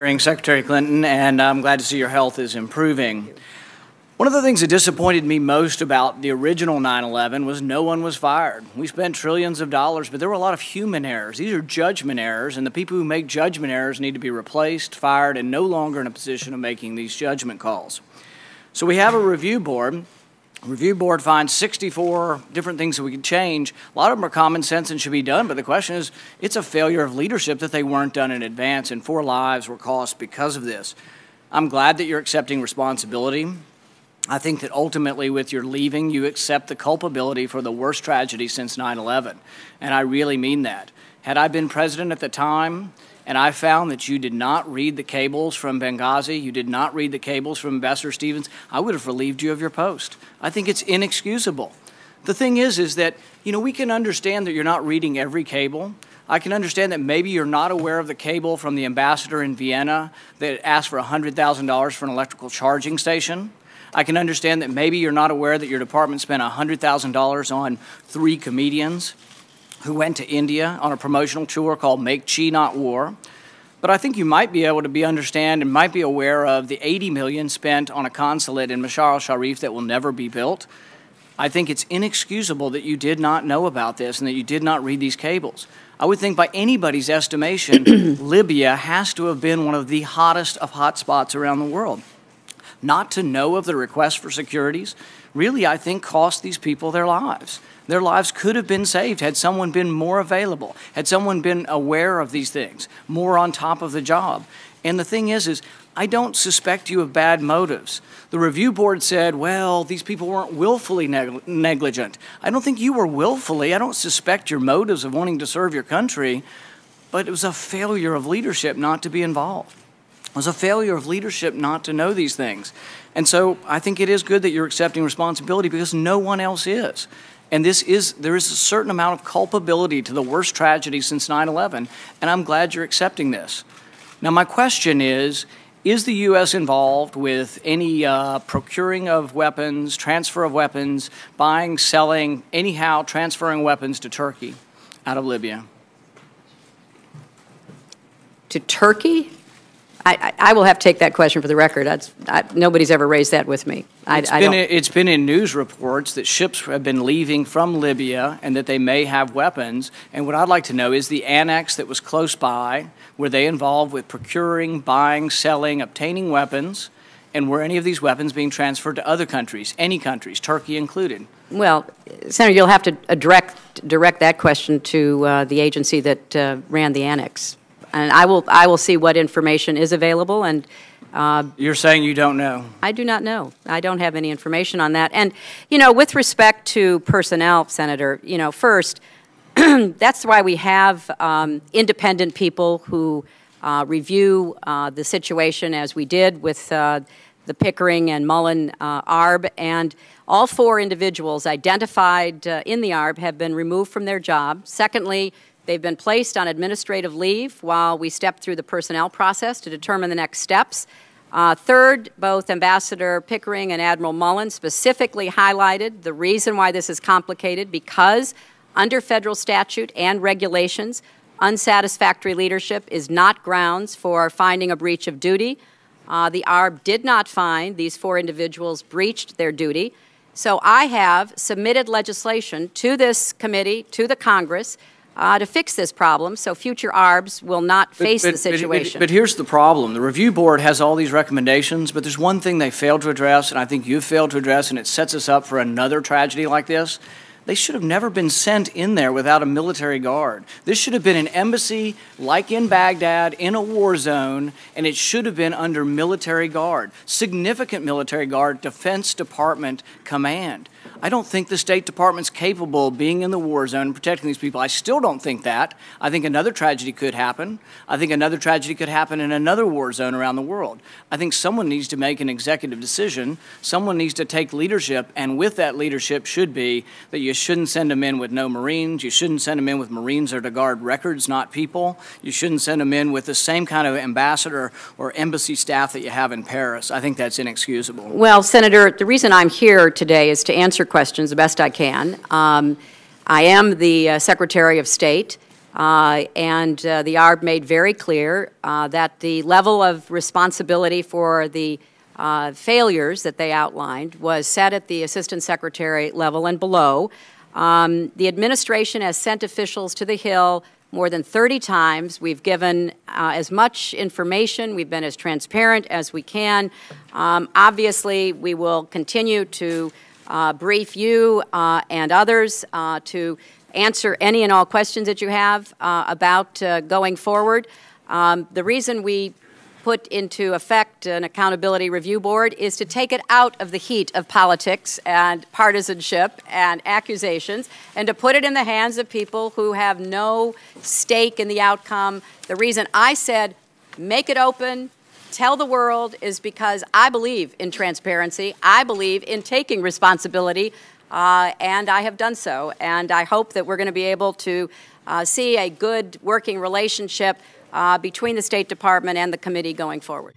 Secretary Clinton, and I'm glad to see your health is improving. One of the things that disappointed me most about the original 9/11 was no one was fired. We spent trillions of dollars, but there were a lot of human errors. These are judgment errors, and the people who make judgment errors need to be replaced, fired, and no longer in a position of making these judgment calls. So we have a review board. Review board finds 64 different things that we could change. A lot of them are common sense and should be done, but the question is, it's a failure of leadership that they weren't done in advance, and 4 lives were cost because of this. I'm glad that you're accepting responsibility. I think that ultimately with your leaving, you accept the culpability for the worst tragedy since 9/11, and I really mean that. Had I been president at the time, and I found that you did not read the cables from Benghazi, you did not read the cables from Ambassador Stevens, I would have relieved you of your post. I think it's inexcusable. The thing is that, we can understand that you're not reading every cable. I can understand that maybe you're not aware of the cable from the ambassador in Vienna that asked for $100,000 for an electrical charging station. I can understand that maybe you're not aware that your department spent $100,000 on 3 comedians who went to India on a promotional tour called Make Chi Not War. But I think you might be able to understand and might be aware of the $80 million spent on a consulate in Mashar al-Sharif that will never be built. I think it's inexcusable that you did not know about this and that you did not read these cables. I would think by anybody's estimation, Libya has to have been one of the hottest of hot spots around the world. Not to know of the request for securities really, I think, cost these people their lives. Their lives could have been saved had someone been more available, had someone been aware of these things, more on top of the job. And the thing is I don't suspect you of bad motives. The review board said, well, these people weren't willfully negligent. I don't think you were willfully. I don't suspect your motives of wanting to serve your country, but it was a failure of leadership not to be involved. It was a failure of leadership not to know these things. And so I think it is good that you're accepting responsibility because no one else is. And there is a certain amount of culpability to the worst tragedy since 9/11, and I'm glad you're accepting this. Now, my question is the U.S. involved with any procuring of weapons, transfer of weapons, buying, selling, anyhow transferring weapons to Turkey out of Libya? To Turkey? I will have to take that question for the record. Nobody's ever raised that with me. It's been in news reports that ships have been leaving from Libya and that they may have weapons. And what I'd like to know is the annex that was close by, were they involved with procuring, buying, selling, obtaining weapons? And were any of these weapons being transferred to other countries, any countries, Turkey included? Well, Senator, you'll have to direct that question to the agency that ran the annex. And I will see what information is available. And you're saying you don't know? I do not know. I don't have any information on that. And with respect to personnel, Senator, first, that's why we have independent people who review the situation, as we did with the Pickering and Mullen ARB, and all 4 individuals identified in the ARB have been removed from their job. Secondly, they've been placed on administrative leave while we step through the personnel process to determine the next steps. Third, both Ambassador Pickering and Admiral Mullen specifically highlighted the reason why this is complicated, because under federal statute and regulations, unsatisfactory leadership is not grounds for finding a breach of duty. The ARB did not find these 4 individuals breached their duty. So I have submitted legislation to this committee, to the Congress, to fix this problem so future ARBs will not face the situation. But here's the problem. The review board has all these recommendations, but there's one thing they failed to address, and I think you've failed to address, and it sets us up for another tragedy like this. They should have never been sent in there without a military guard. This should have been an embassy like in Baghdad in a war zone, and it should have been under military guard, significant military guard, Defense Department command. I don't think the State Department's capable of being in the war zone and protecting these people. I still don't think that. I think another tragedy could happen. I think another tragedy could happen in another war zone around the world. I think someone needs to make an executive decision. Someone needs to take leadership, and with that leadership should be that you shouldn't send them in with no Marines. You shouldn't send them in with Marines that are to guard records, not people. You shouldn't send them in with the same kind of ambassador or embassy staff that you have in Paris. I think that's inexcusable. Well, Senator, the reason I'm here today is to answer questions the best I can. I am the Secretary of State. The ARB made very clear that the level of responsibility for the failures that they outlined was set at the Assistant Secretary level and below. The administration has sent officials to the Hill more than 30 times. We've given as much information. We've been as transparent as we can. Obviously, we will continue to brief you and others to answer any and all questions that you have about going forward. The reason we put into effect an accountability review board is to take it out of the heat of politics and partisanship and accusations and to put it in the hands of people who have no stake in the outcome. The reason I said make it open, tell the world, is because I believe in transparency. I believe in taking responsibility, and I have done so. And I hope that we're going to be able to see a good working relationship between the State Department and the committee going forward.